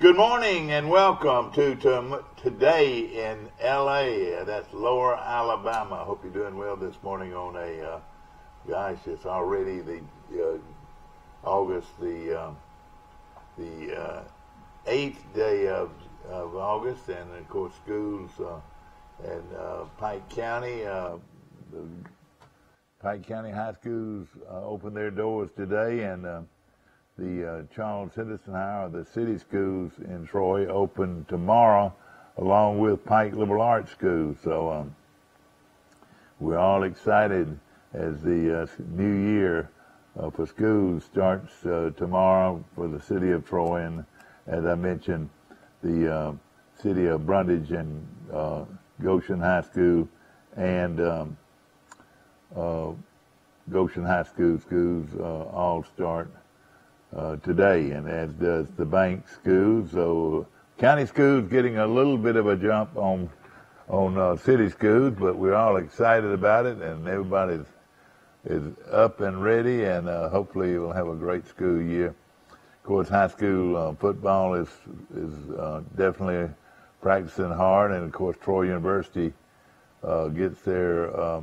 Good morning and welcome to Today in LA. That's Lower Alabama. I hope you're doing well this morning on gosh, it's already the August, the 8th day of August, and of course schools in Pike County. The Pike County high schools open their doors today, and the Charles Henderson High, or the city schools in Troy, open tomorrow, along with Pike Liberal Arts School. So we're all excited as the new year for schools starts tomorrow for the city of Troy, and as I mentioned, the city of Brundage and Goshen High School and Goshen High School schools all start today, and as does the bank schools. So county schools getting a little bit of a jump on city schools, but we're all excited about it, and everybody is up and ready, and hopefully we'll have a great school year. Of course, high school football is definitely practicing hard, and of course Troy University gets their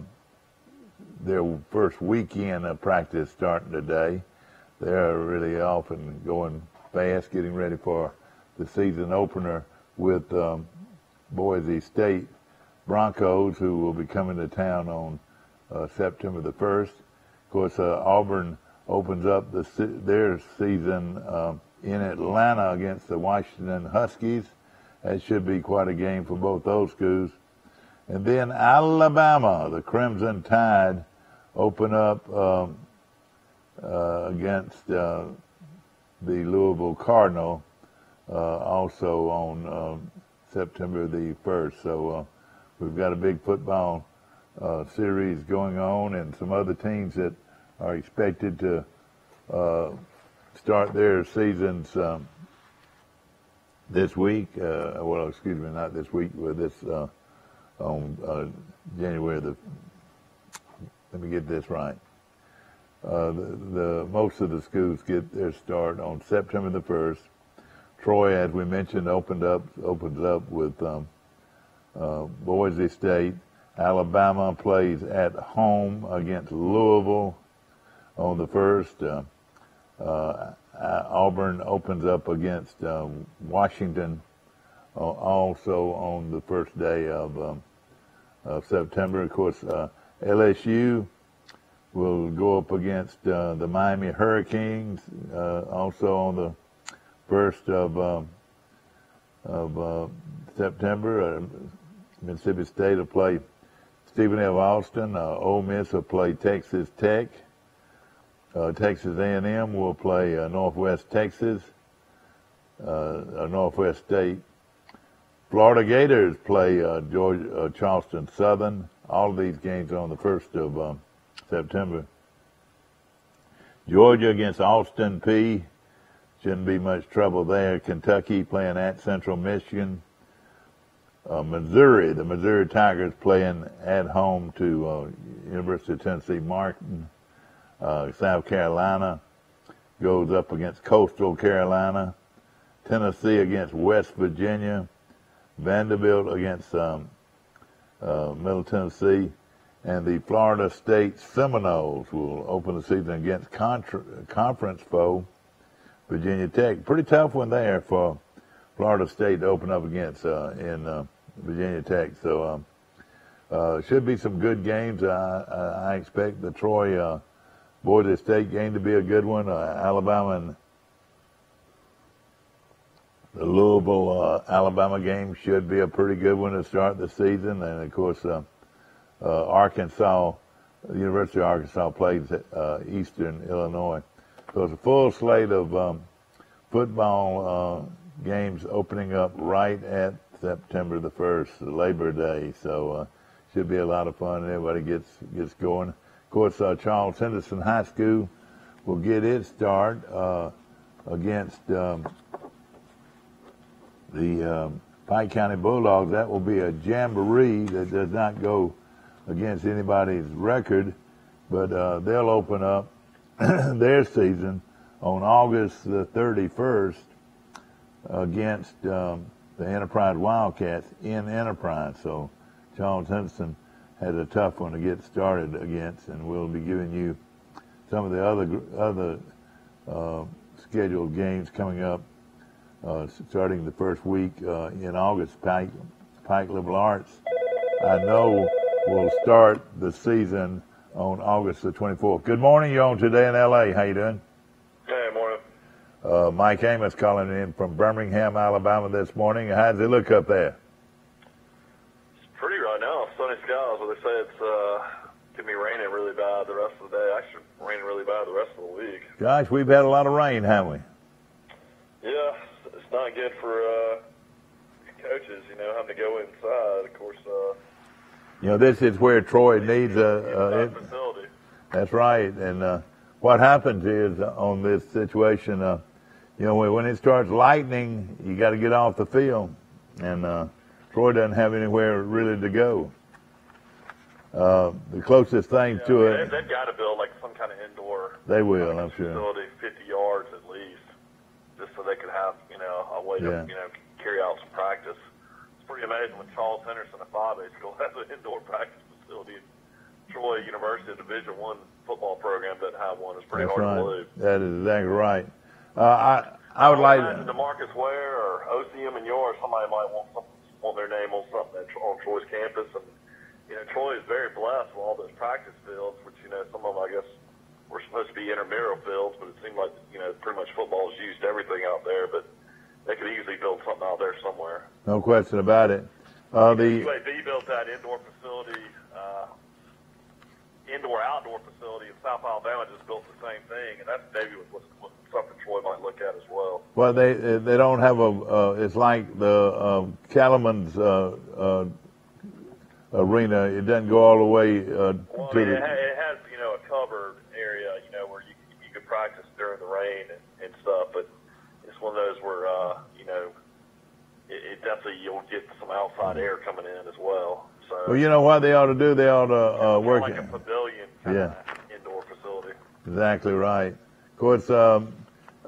first weekend of practice starting today. They're really off and going fast, getting ready for the season opener with Boise State Broncos, who will be coming to town on September the 1st. Of course, Auburn opens up their season in Atlanta against the Washington Huskies. That should be quite a game for both those schools. And then Alabama, the Crimson Tide, open up against the Louisville Cardinal, also on September the 1st. So we've got a big football series going on, and some other teams that are expected to start their seasons this week. Well, excuse me, not this week, but this on January the. Let me get this right. The most of the schools get their start on September the 1st. Troy, as we mentioned, opens up with Boise State. Alabama plays at home against Louisville on the 1st. Auburn opens up against Washington also on the first day of September. Of course, LSU will go up against the Miami Hurricanes also on the 1st of September. Mississippi State will play Stephen F. Austin. Ole Miss will play Texas Tech. Texas A&M will play Northwest Texas, Northwest State. Florida Gators play Charleston Southern. All of these games are on the 1st of September. Georgia against Austin Peay. Shouldn't be much trouble there. Kentucky playing at Central Michigan. Missouri, the Missouri Tigers playing at home to University of Tennessee Martin. South Carolina goes up against Coastal Carolina. Tennessee against West Virginia. Vanderbilt against Middle Tennessee. And the Florida State Seminoles will open the season against conference foe Virginia Tech. Pretty tough one there for Florida State to open up against in Virginia Tech. So should be some good games. I expect the Troy Boise State game to be a good one. Alabama and the Louisville Alabama game should be a pretty good one to start the season. And of course, Arkansas, the University of Arkansas plays Eastern Illinois. So it's a full slate of football games opening up right at September the 1st, Labor Day. So should be a lot of fun, and everybody gets going. Of course, Charles Henderson High School will get its start against the Pike County Bulldogs. That will be a jamboree that does not go against anybody's record, but they'll open up their season on August the 31st against the Enterprise Wildcats in Enterprise. So Charles Henderson had a tough one to get started against, and we'll be giving you some of the other scheduled games coming up, starting the first week in August. Pike Liberal Arts, I know, will start the season on August the 24th. Good morning. You're on Today in L.A. How you doing? Hey, morning. Mike Amos calling in from Birmingham, Alabama this morning. How does it look up there? It's pretty right now. Sunny skies, but they say it's going to be raining really bad the rest of the day. Actually, raining really bad the rest of the week. Gosh, we've had a lot of rain, haven't we? Yeah, it's not good for coaches, having to go inside. Of course, this is where Troy needs a facility. That's right. And what happens is on this situation, when it starts lightning, you got to get off the field, and Troy doesn't have anywhere really to go. The closest thing to it, they've got to build like some kind of indoor. They will, I'm sure. Facility, 50 yards at least, just so they could have a way to carry out some practice. It's pretty amazing when Charles Henderson, a 5A school, has an indoor practice facility. Troy University, a Division I football program, doesn't have one. It's pretty hard to believe. That is exactly right. I would like to. DeMarcus Ware or OCM and yours, somebody might want their name on something on Troy's campus. And, Troy is very blessed with all those practice fields, which, some of them, I guess, were supposed to be intramural fields, but it seemed like, pretty much football is used everything out there. But they could easily build something out there somewhere. No question about it. UAB built that indoor facility, indoor-outdoor facility in South Alabama, just built the same thing, and that's maybe something Troy might look at as well. Well, they don't have it's like the Cattleman's arena. It doesn't go all the way to it has, a covered area, where you could practice during the rain and stuff, but it's one of those where, it definitely, you'll get some outside air coming in as well. So, well, what they ought to do, they ought to work like a pavilion kind of indoor facility. Exactly right. Of course,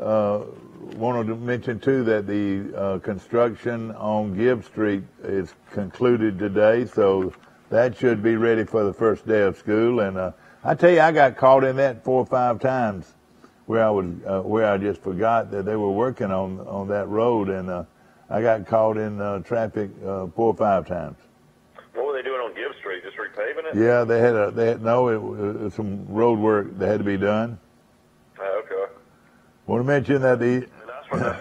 wanted to mention too that the construction on Gibb Street is concluded today, so that should be ready for the first day of school. And I tell you, I got caught in that 4 or 5 times where I just forgot that they were working on that road, and I got caught in traffic 4 or 5 times. What were they doing on Gibb Street? Just repaving it? Yeah, it was some road work that had to be done. Oh, okay. Want to mention that that's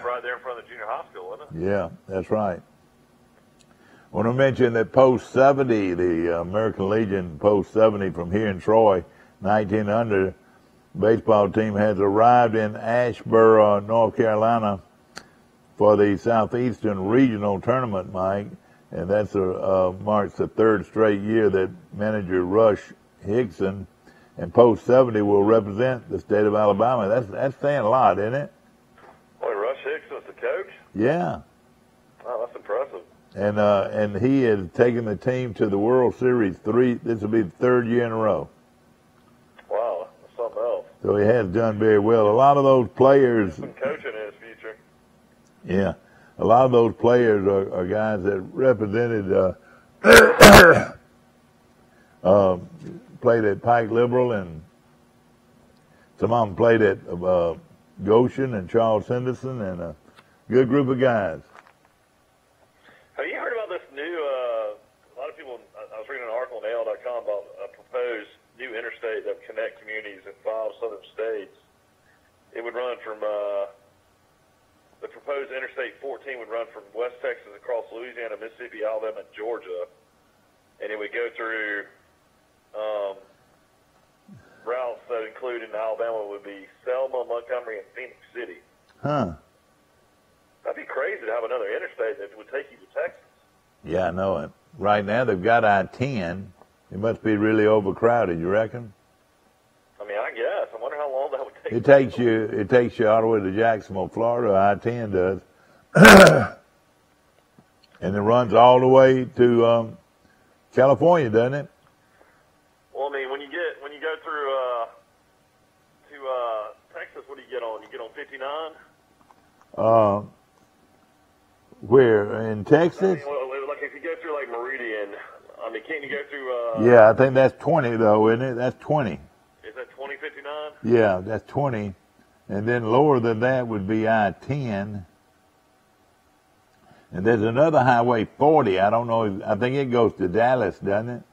right there in front of the junior high school, isn't it? Yeah, that's right. Want to mention that Post 70, the American Legion Post 70 from here in Troy, 19 under baseball team, has arrived in Asheboro, North Carolina, for the Southeastern Regional Tournament, Mike. And that's marks the 3rd straight year that manager Rush Hickson and Post 70 will represent the state of Alabama. That's saying a lot, isn't it? Boy, Rush Hickson's the coach? Yeah. Wow, that's impressive. And he has taken the team to the World Series this will be the 3rd year in a row. Wow, that's something else. So he has done very well. A lot of those players. Some coaching in his future. Yeah. A lot of those players are guys that represented, played at Pike Liberal, and some of them played at Goshen and Charles Henderson, and a good group of guys. Have you heard about this new, a lot of people, I was reading an article on AL.com about a proposed new interstate that would connect communities in 5 southern states. It would run from, the proposed Interstate 14 would run from West Texas across Louisiana, Mississippi, Alabama, and Georgia, and it would go through routes that include in Alabama would be Selma, Montgomery, and Phoenix City. Huh. That'd be crazy to have another interstate that would take you to Texas. Yeah, I know it. Right now they've got I-10. It must be really overcrowded, you reckon? I mean, I guess. I wonder how long that would take. It takes you all the way to Jacksonville, Florida. I-10 does, and it runs all the way to California, doesn't it? Well, I mean, when you go through to Texas, what do you get on? You get on 59? Where in Texas? I mean, well, like if you go through like Meridian, I mean, can't you go through? Yeah, I think that's 20 though, isn't it? That's 20. Is that 2059? Yeah, that's 20. And then lower than that would be I-10. And there's another highway 40. I don't know. I think it goes to Dallas, doesn't it?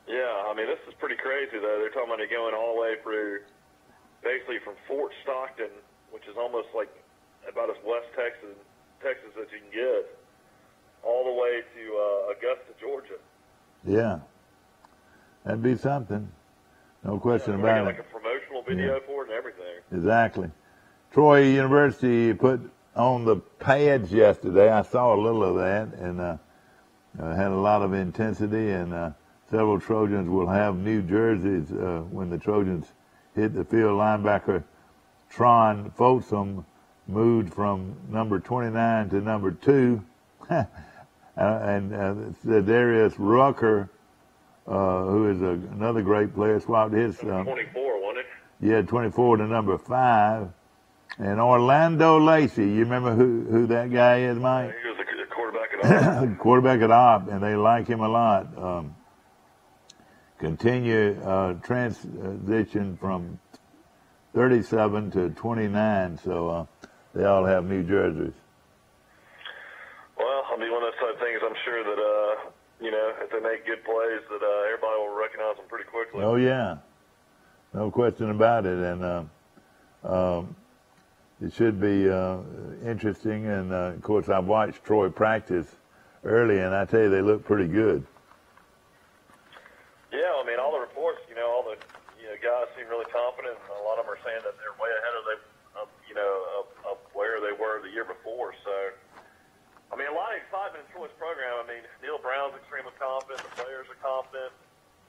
Yeah, I mean, this is pretty crazy, though. They're talking about it going all the way through, basically from Fort Stockton, which is almost like about as West Texas as you can get, all the way to Augusta, Georgia. Yeah. That'd be something. No question We're about like it. a promotional video for it and everything. Exactly. Troy University put on the pads yesterday. I saw a little of that, and had a lot of intensity, and several Trojans will have new jerseys when the Trojans hit the field. Linebacker Tron Folsom moved from number 29 to number 2. and Darius Rucker, who is another great player, swapped his... 24, wasn't it? Yeah, 24 to number 5. And Orlando Lacey, you remember who that guy is, Mike? He was a quarterback at Auburn. Quarterback at Op, and they like him a lot. Continue transition from 37 to 29, so they all have new jerseys. Well, I mean, one of those type of things, I'm sure that, if they make good plays, that everybody will recognize them pretty quickly. Oh, yeah. No question about it. And it should be interesting. And, of course, I've watched Troy practice early, and I tell you, they look pretty good. Yeah, I mean, all the reports, all the guys seem really confident, and a lot of them are saying that they're way ahead of where they were the year before. So, I mean, a lot of excitement in Troy's program. I mean, Neil Brown's extremely confident. The players are confident.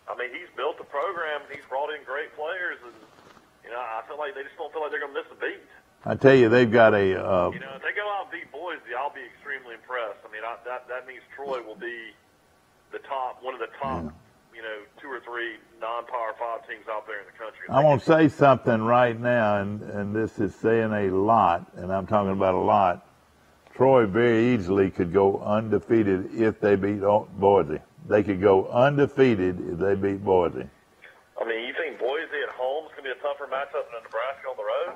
I mean, he's built the program, and he's brought in great players, and I feel like they just don't feel like they're going to miss a beat. I tell you, they've got a. If they go out and beat Boise, I'll be extremely impressed. I mean, that means Troy will be one of the top. 2 or 3 non-Power 5 teams out there in the country. I'm going to say something right now, and this is saying a lot, and I'm talking about a lot. Troy very easily could go undefeated if they beat Boise. They could go undefeated if they beat Boise. I mean, you think Boise at home is going to be a tougher matchup than Nebraska on the road?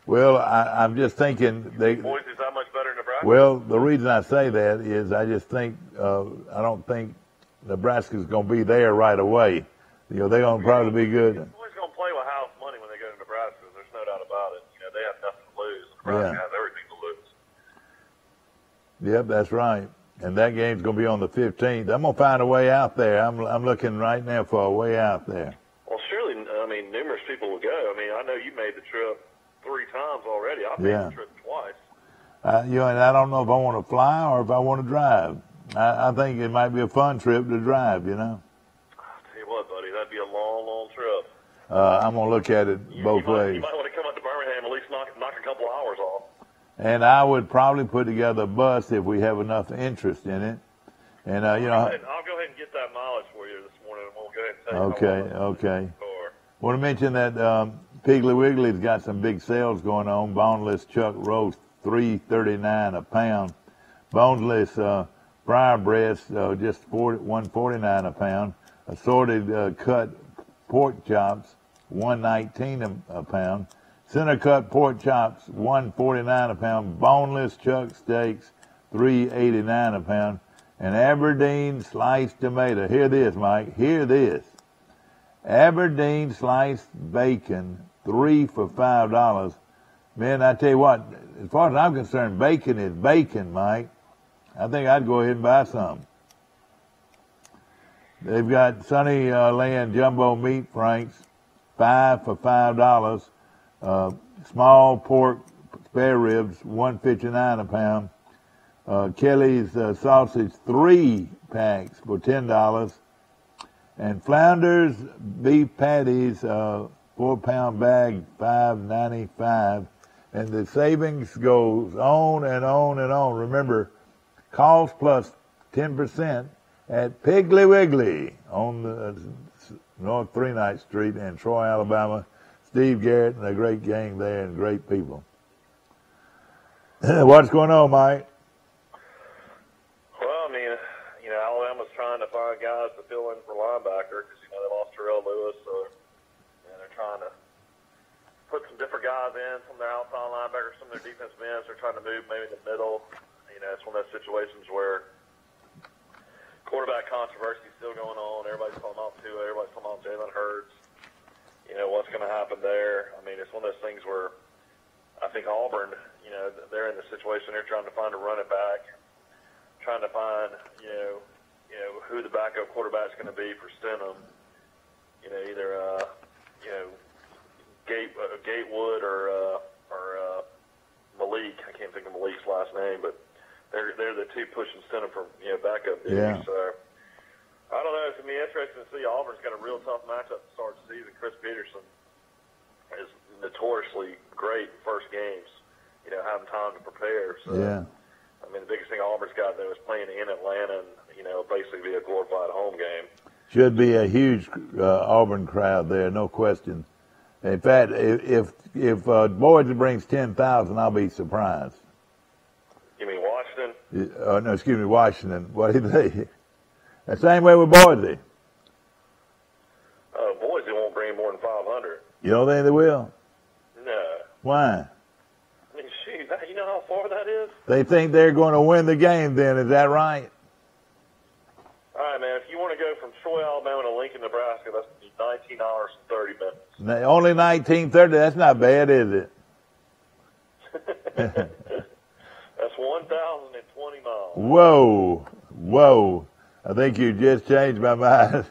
Well, I'm just thinking Boise's that much better than Nebraska? Well, the reason I say that is I just think I don't think Nebraska's going to be there right away. They're going to probably be good. Troy's going to play with house money when they go to Nebraska. There's no doubt about it. They have nothing to lose. Nebraska has everything to lose. Yep, that's right. And that game's going to be on the 15th. I'm going to find a way out there. I'm looking right now for a way out there. Well, surely, I mean, numerous people will go. I mean, I know you made the trip 3 times already. I've made the trip twice. And I don't know if I want to fly or if I want to drive. I think it might be a fun trip to drive, I'll tell you what, buddy, that'd be a long, long trip. I'm going to look at it both ways. You might want to come up to Birmingham, at least knock a couple hours off. And I would probably put together a bus if we have enough interest in it. And, I'll go ahead and get that mileage for you this morning, and we'll go ahead and take Okay. Want to mention that Piggly Wiggly's got some big sales going on. Boneless chuck roast, $3.39 a pound. Boneless friar breast, just $1.49 a pound. Assorted cut pork chops, $1.19 a pound. Center cut pork chops, $1.49 a pound. Boneless chuck steaks, $3.89 a pound. And Aberdeen sliced tomato. Hear this, Mike. Hear this. Aberdeen sliced bacon, 3 for $5. Man, I tell you what, as far as I'm concerned, bacon is bacon, Mike. I think I'd go ahead and buy some. They've got Sunny Land jumbo meat franks, 5 for $5. Small pork spare ribs, $1.59 a pound. Kelly's sausage, 3 packs for $10. And Flounders beef patties, 4-pound bag, $5.95. And the savings goes on and on and on. Remember, cost plus 10% at Piggly Wiggly on the North 3-Night Street in Troy, Alabama. Steve Garrett and a great gang there and great people. What's going on, Mike? guys in, some of their outside linebackers, some of their defensive ends. They're trying to move maybe in the middle. You know, it's one of those situations where quarterback controversy is still going on. Everybody's talking about Tua. Everybody's talking about Jalen Hurts. You know, what's going to happen there? I mean, it's one of those things where I think Auburn, you know, they're in the situation. They're trying to find a running back, trying to find, you know, who the backup quarterback's going to be for Stidham. You know, either, you know, Gatewood or Malik. I can't think of Malik's last name, but they're the two pushing Stidham for, you know, backup duty. Yeah. So I don't know. It's going to be interesting to see. Auburn's got a real tough matchup to start the season. Chris Peterson is notoriously great in first games, you know, having time to prepare. So, Yeah. I mean, the biggest thing Auburn's got, though, is playing in Atlanta and, you know, basically be a glorified home game. Should be a huge Auburn crowd there, no question. In fact, if Boise brings 10,000, I'll be surprised. You mean Washington? No, excuse me, Washington. What do you think? The same way with Boise. Boise won't bring more than 500. You don't think they will? No. Why? I mean, shoot, you know how far that is? They think they're going to win the game then, is that right? All right, man, if you want to go from Troy, Alabama to Lincoln, Nebraska, that's 19 hours and 30 minutes. Only 19:30, that's not bad, is it? That's 1,020 miles. Whoa. I think you just changed my mind.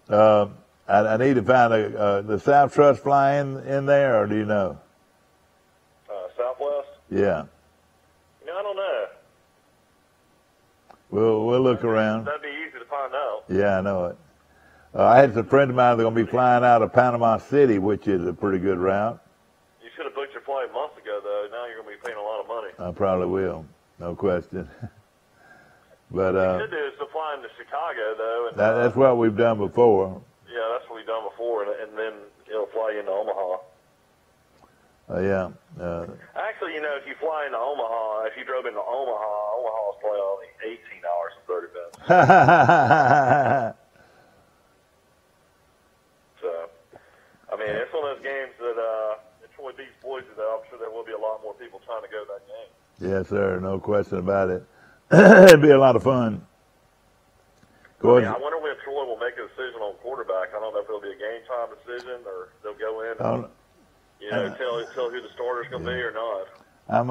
I need to find the South Trust fly in there, or do you know? Southwest? Yeah. You know, I don't know. We'll look around. That'd be easy to find out. Yeah, I know it. I had some friends of mine that are going to be flying out of Panama City, which is a pretty good route. You should have booked your flight months ago, though. Now you're going to be paying a lot of money. I probably will, no question. But what you could do is to fly into Chicago, though. And, that's what we've done before. Yeah, that's what we've done before, and then it'll fly you into Omaha. Yeah. Actually, you know, if you fly into Omaha, if you drove into Omaha, Omaha's probably only 18 hours and 30 minutes. So, I mean, it's one of those games that Troy beats Boise, though. I'm sure there will be a lot more people trying to go to that game. Yes, sir. No question about it. It'd be a lot of fun. I wonder when Troy will make a decision on quarterback. I don't know if it'll be a game time decision or they'll go in and, tell who the starter's going to be or not. I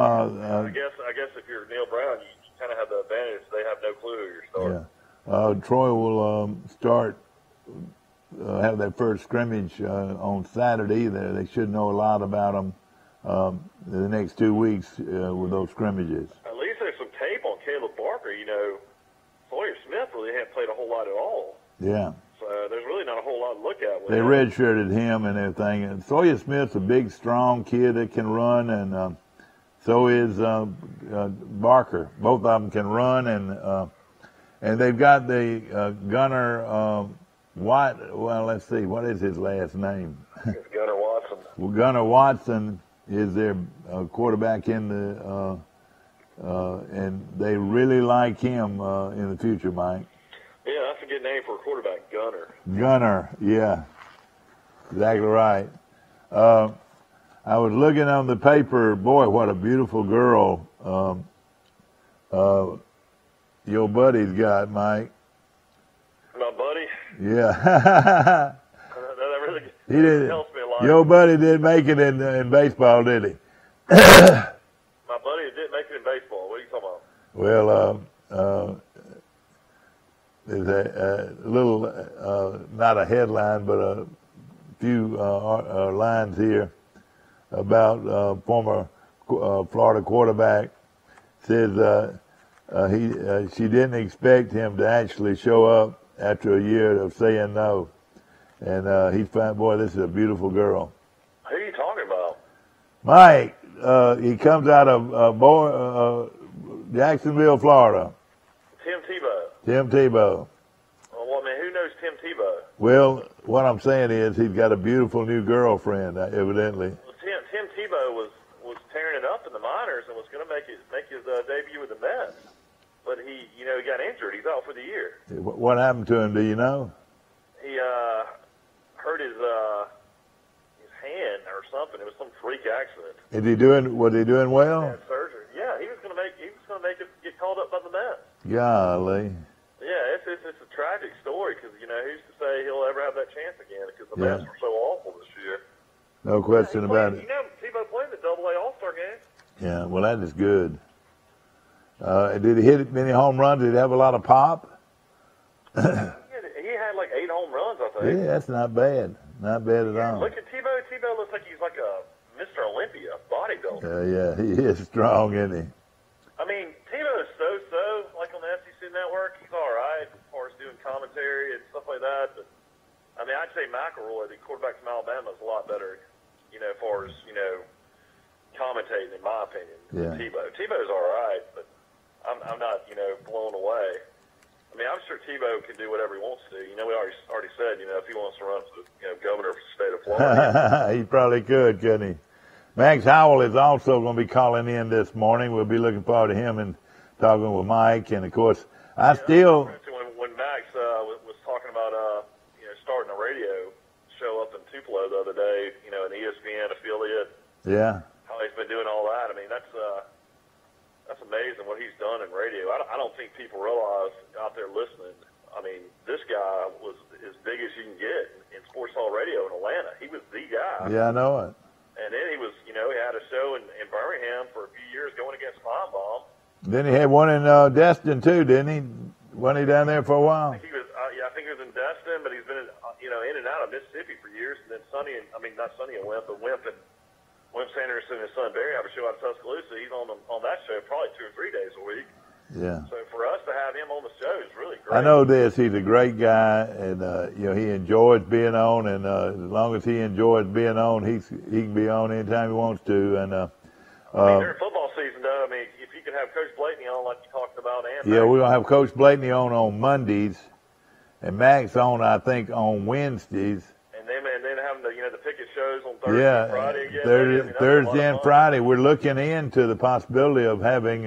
guess if you're Neil Brown, you kind of have the advantage. They have no clue who you're starting. Yeah. Troy will have their first scrimmage on Saturday. They should know a lot about them in the next 2 weeks with those scrimmages. At least there's some tape on Caleb Barker. You know, Sawyer Smith really hadn't played a whole lot at all. Yeah. So there's really not a whole lot to look at. They redshirted him and everything. And Sawyer Smith's a big, strong kid that can run, and so is Barker. Both of them can run, and they've got the Gunnar Watt. Well, let's see, what is his last name? It's Gunnar Watson. Well, Gunnar Watson is their quarterback in the, and they really like him in the future, Mike. Yeah, that's a good name for a quarterback, Gunnar. Gunnar, yeah, exactly right. I was looking on the paper. Boy, what a beautiful girl your buddy's got, Mike. My buddy? Yeah. that really He didn't. helps me a lot. Your buddy didn't make it in baseball, did he? My buddy didn't make it in baseball. What are you talking about? Well, there's a little, not a headline, but a few lines here about former Florida quarterback. Says she didn't expect him to actually show up after a year of saying no, and he's fine. Boy, this is a beautiful girl. Who are you talking about? Mike, he comes out of Jacksonville, Florida. Tim Tebow. Tim Tebow. Well, I mean, who knows Tim Tebow? Well, what I'm saying is he's got a beautiful new girlfriend, evidently. Well, Tim Tebow was tearing it up in the minors and was going to make his debut with the Mets, but he got injured. He's out for the year. What happened to him? Do you know? He hurt his hand or or something. It was some freak accident. Was he doing well? He had surgery. Yeah, he was going to make it get called up by the Mets. Golly. Yeah, it's a tragic story because who's to say he'll ever have that chance again? Because the Yeah. Mets were so awful this year. No question about it. Tebow played the Double-A All-Star game. Yeah, well, that is good. Did he hit many home runs? Did he have a lot of pop? He had like 8 home runs, I think. Yeah, that's not bad. Not bad at all. Look at Tebow. Tebow looks like he's like a Mr. Olympia bodybuilder. Yeah, he is strong, isn't he? I mean, Tebow is so, like on the SEC Network, he's all right as far as doing commentary and stuff like that. But, I mean, I'd say McElroy, the quarterback from Alabama, is a lot better, as far as, commentating, in my opinion, Yeah. than Tebow. Tebow's all right, but I'm not, blown away. I mean, I'm sure Tebow can do whatever he wants to do. We already said, if he wants to run for the, governor of the state of Florida. He probably couldn't he? Max Howell is also going to be calling in this morning. We'll be looking forward to him and talking with Mike. And, of course, When Max was talking about, starting a radio show up in Tupelo the other day, an ESPN affiliate. Yeah. How he's been doing all that. I mean, that's amazing what he's done in radio. I don't think people realize out there listening. I mean, this guy was as big as you can get in sports hall radio in Atlanta. He was the guy. Yeah, I know it. And then he was, he had a show in Birmingham for a few years going against Feinbaum. Then he had one in Destin, too, didn't he? Wasn't he down there for a while? I think he was in Destin, but he's been, in and out of Mississippi for years. And then not Sonny and Wimp, but Wimp Sanderson and his son Barry have a show out of Tuscaloosa. He's on that show probably 2 or 3 days a week. Yeah. So for us to have him on the show is really great. I know this. He's a great guy, and he enjoys being on. And as long as he enjoys being on, he can be on anytime he wants to. And during football season, though, I mean, if you could have Coach Blakeney on like you talked about, and yeah, we're gonna have Coach Blakeney on Mondays, and Max on I think on Wednesdays. And then having the picket shows on Thursday and Friday again. Thursday and Friday. We're looking into the possibility of having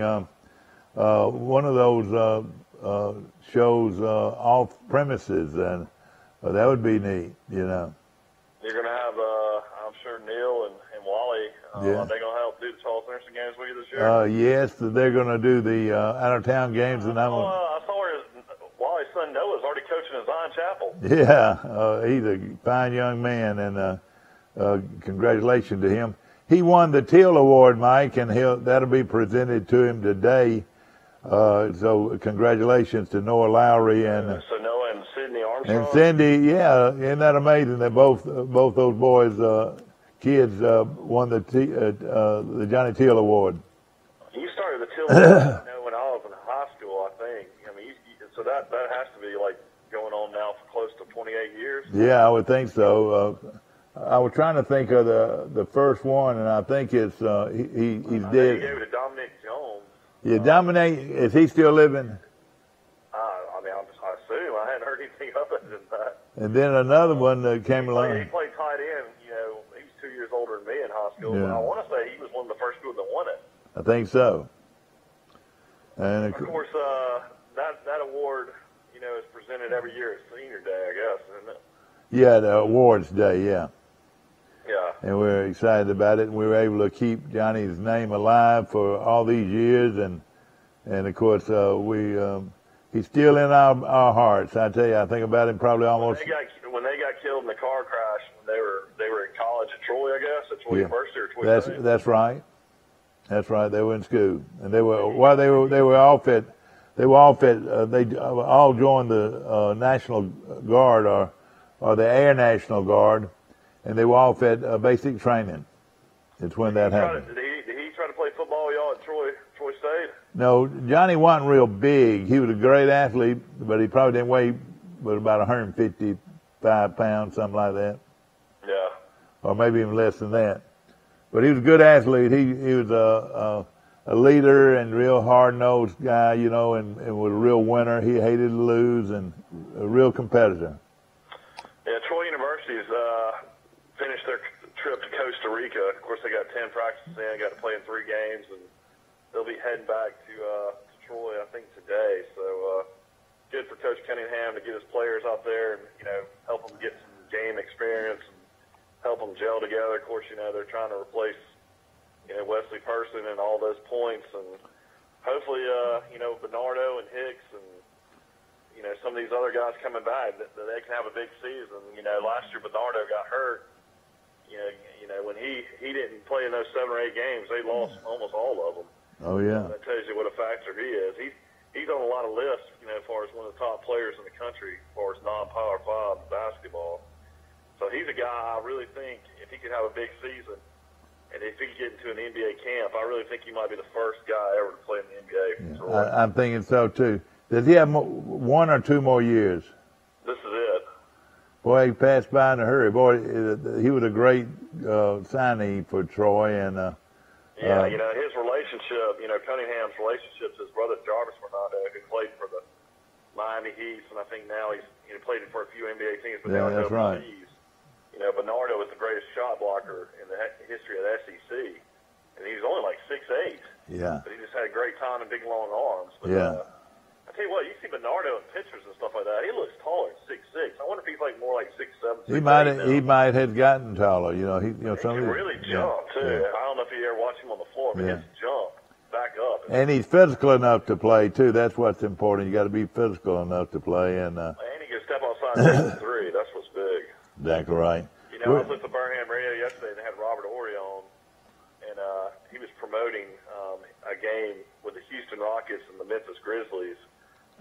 one of those shows off premises, and that would be neat, You're going to have, I'm sure, Neil and Wally. Yeah. Are they going to help do the Charles Anderson games with you this year? Yes, they're going to do the out-of-town games, and I saw where Wally's son Noah's already coaching at Zion Chapel. Yeah, he's a fine young man, and congratulations to him. He won the Teal Award, Mike, and that'll be presented to him today. So congratulations to Noah Lowry and so Noah and Sydney Armstrong. And Cindy. Yeah, isn't that amazing that both those boys, kids, won the Johnny Teal Award. You started the Teal Award when I was in high school, I think. I mean, so that has to be like going on now for close to 28 years. Yeah, I would think so. I was trying to think of the first one, and I think it's he's dead. You gave it to Dominic Jones. Yeah, Dominic, is he still living? I assume. I hadn't heard anything other than that. And then another one that came along. He played tight end. He was 2 years older than me in high school. Yeah. But I want to say he was one of the first people that won it. I think so. And of course, that award, is presented every year at Senior Day, I guess, isn't it? Yeah, the awards day, yeah. Yeah. And we're excited about it. And we were able to keep Johnny's name alive for all these years. And of course, he's still in our hearts. I tell you, I think about him probably almost. When they got killed in the car crash, when they were in college at Troy, I guess, at Troy University or Troy State. That's right. That's right. They were in school, and they all joined the National Guard or the Air National Guard, and they were all fed basic training. It's when that happened. Did he try to play football, y'all, at Troy State? No, Johnny wasn't real big. He was a great athlete, but he probably didn't weigh but about 155 pounds, something like that. Yeah. Or maybe even less than that. But he was a good athlete. He was a leader and real hard-nosed guy, and was a real winner. He hated to lose and a real competitor. Yeah, Troy University's finished their trip to Costa Rica. Of course, they got 10 practices in, got to play in 3 games, and they'll be heading back to Troy, I think, today. So good for Coach Cunningham to get his players out there and, help them get some game experience and help them gel together. Of course, they're trying to replace, Wesley Person and all those points, and hopefully, Bernardo and Hicks and, some of these other guys coming back, that they can have a big season. Last year Bernardo got hurt. When he didn't play in those 7 or 8 games, they lost almost all of them. Oh yeah. That tells you what a factor he is. He's on a lot of lists, as far as one of the top players in the country, as far as non-Power 5 basketball. So he's a guy I really think, if he could have a big season, and if he could get into an NBA camp, I really think he might be the first guy ever to play in the NBA. Yeah, I'm thinking so too. Does he have 1 or 2 more years? This is it. Boy, he passed by in a hurry. Boy, he was a great signee for Troy, and his relationship, Cunningham's relationships, his brother Jarvis Bernardo, who played for the Miami Heat, and I think now he's played for a few NBA teams, but now he's overseas. Right. Bernardo was the greatest shot blocker in the history of the SEC, and he was only like 6'8". Yeah. But he just had a great time and big long arms. But, I tell you what, you see Bernardo in pictures and stuff like that. He looks taller than 6'6". I wonder if he's like more like 6'7". He might have gotten taller. He can really jump too. Yeah. I don't know if you ever watch him on the floor, but he can jump back up. And he's physical enough to play too. That's what's important. You got to be physical enough to play, and he can step outside and shoot 3. That's what's big. Exactly right. I was listening to Birmingham Radio yesterday, and they had Robert Horry on, and he was promoting a game with the Houston Rockets and the Memphis Grizzlies.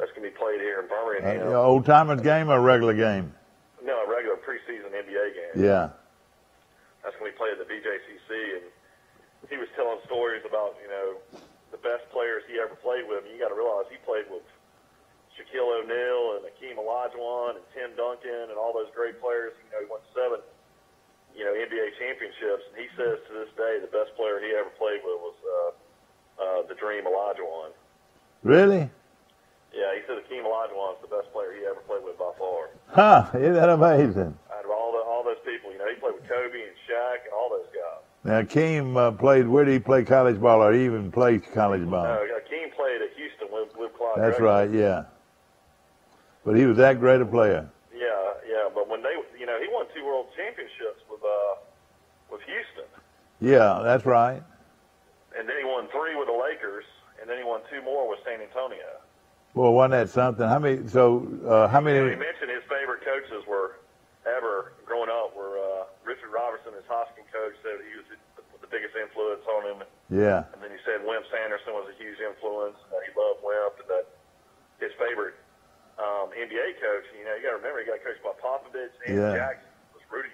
That's going to be played here in Birmingham. Old timers game or a regular game? No, a regular preseason NBA game. Yeah. That's going to be played at the BJCC, and he was telling stories about, the best players he ever played with. And you got to realize he played with Shaquille O'Neal and Hakeem Olajuwon and Tim Duncan and all those great players. He won 7, NBA championships, and he says to this day the best player he ever played with was the Dream Olajuwon. Really? Yeah, he said Hakeem Olajuwon is the best player he ever played with by far. Huh? Isn't that amazing? Out of all those people, he played with Kobe and Shaq and all those guys. Now, Hakeem played. Where did he play college ball, or he even played college ball? No, Hakeem played at Houston with Clyde. That's Drexler. right. Yeah. But he was that great a player. Yeah. But when they, he won 2 world championships with Houston. Yeah, that's right. And then he won 3 with the Lakers, and then he won 2 more with San Antonio. Well, wasn't that something? How many? How many? He mentioned his favorite coaches were ever growing up were Richard Robertson, his high school coach, said he was the biggest influence on him. Yeah. And then he said Wimp Sanderson was a huge influence, and that he loved Wimp, and that his favorite NBA coach, you got to remember, he got coached by Popovich and Jackson, was Rudy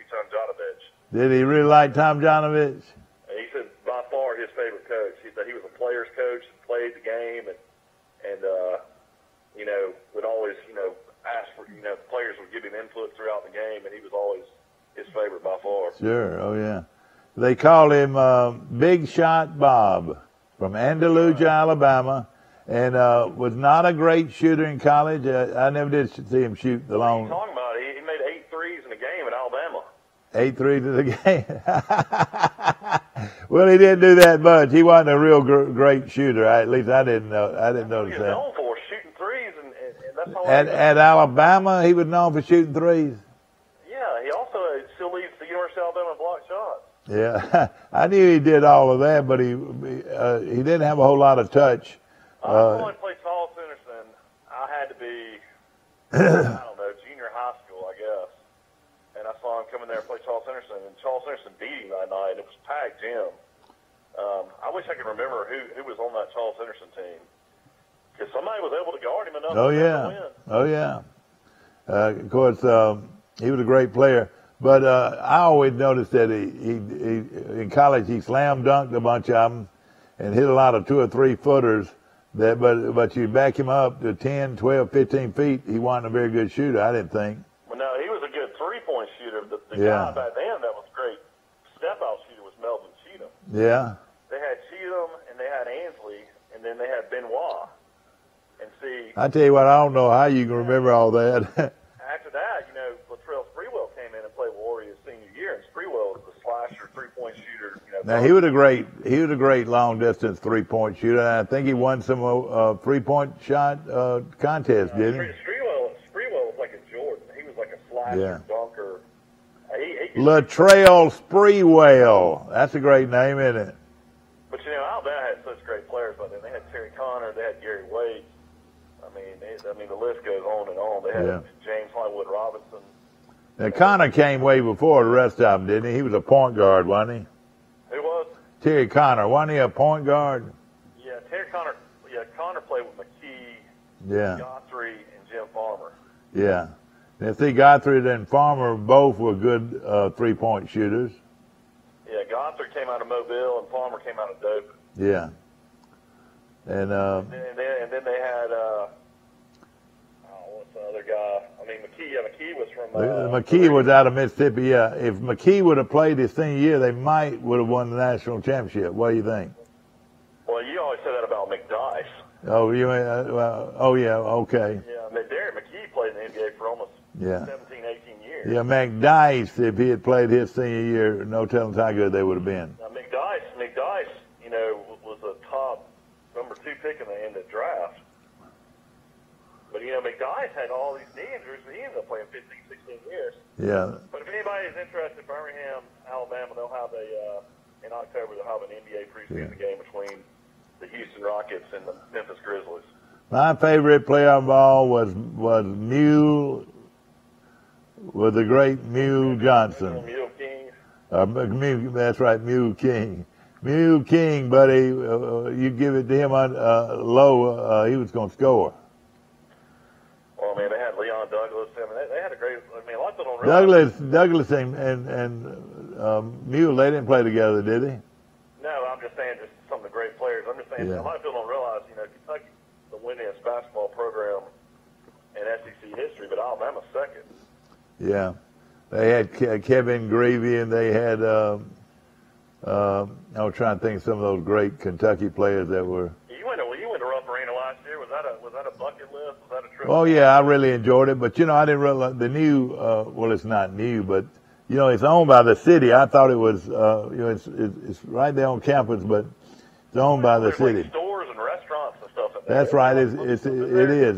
Tomjanovich. Did he really like Tomjanovich? And he said by far his favorite coach. He said he was a player's coach and played the game, and would always, ask for, the players would give him input throughout the game, and he was always his favorite by far. Sure, oh yeah. They called him Big Shot Bob from Andalusia, Alabama, and was not a great shooter in college. I never did see him shoot the long. What are you talking about? He made 8 threes in a game at Alabama. 8 threes in the game. Well, he didn't do that much. He wasn't a real great shooter. At least I didn't know. I didn't notice that. He was known for shooting threes, and that's all. At Alabama, he was known for shooting threes. Yeah, he also still leads the University of Alabama in block shots. Yeah, I knew he did all of that, but he didn't have a whole lot of touch. I wanted to play Charles Henderson. I had to be, I don't know, junior high school, I guess. And I saw him come in there and play Charles Henderson, and Charles Henderson beat him that night. It was packed gym. I wish I could remember who was on that Charles Henderson team, because somebody was able to guard him enough to win. Oh yeah. Of course, he was a great player. But I always noticed that he in college he slam dunked a bunch of them and hit a lot of 2 or 3 footers. But you back him up to 10, 12, 15 feet, he wasn't a very good shooter, I didn't think. Well, no, he was a good 3-point shooter. The guy back then that was a great step-out shooter was Melvin Cheatham. Yeah. They had Cheatham, and they had Ansley, and then they had Benoit. And see, I tell you what, I don't know how you can remember all that. After that, Latrell Sprewell came in and played with Warriors senior year, and Sprewell was a slasher, 3-point shooter. Now he was a great long distance 3-point shooter. And I think he won some 3-point shot contest, didn't he? Sprewell was like a Jordan. He was like a slasher dunker. He Latrell Sprewell. That's a great name, isn't it? But, Alabama had such great players by then. They had Terry Connor. They had Gary Wade. I mean, the list goes on and on. They had James Hollywood Robinson. Now, Connor came way before the rest of them, didn't he? He was a point guard, wasn't he? Who was? Terry Connor. Wasn't he a point guard? Yeah, Terry Connor. Yeah, Connor played with McKee, Guthrie, and Jim Farmer. Yeah. And see, Guthrie and Farmer both were good three-point shooters. Yeah, Guthrie came out of Mobile and Farmer came out of Dothan. Yeah. And then they had what's the other guy? I mean, McKee. Yeah, McKee was from. McKee was out of Mississippi. Yeah. If McKee would have played his senior year, they would have won the national championship. What do you think? Well, you always say that about McDyess. Oh, you mean? Oh, yeah. Okay. Yeah, I mean, Darren McKee played in the NBA for almost 17, 18 years. Yeah, McDyess, if he had played his senior year, no telling how good they would have been. Now, McDyess, was a top number 2 pick in the draft. But, McDyess had all these knee injuries, but he ended up playing 15, 16 years. Yeah. But if anybody is interested, Birmingham, Alabama, they'll have in October, they'll have an NBA preseason game between the Houston Rockets and the Memphis Grizzlies. My favorite player on ball was Mule, with the great Mule Johnson. Mule King. That's right, Mule King. Mule King, buddy, you give it to him low, he was going to score. Well, I mean, they had Leon Douglas. I mean, they had a great. I mean, a lot of people don't realize. Douglas and Mule, they didn't play together, did they? No, I'm just saying, just some of the great players. I'm just saying, a lot of people don't realize, Kentucky's the winningest basketball program in SEC history, but Alabama's second. Yeah, they had Kevin Gravy, and they had. I was trying to think of some of those great Kentucky players that were. You went to Rupp Arena last year. Was that a bucket list? Was that a trip? Oh yeah, I really enjoyed it. But I didn't realize the new. Well, it's not new, but it's owned by the city. I thought it was. It's right there on campus, but it's owned by the city. Like stores and restaurants and stuff. That's right. It is.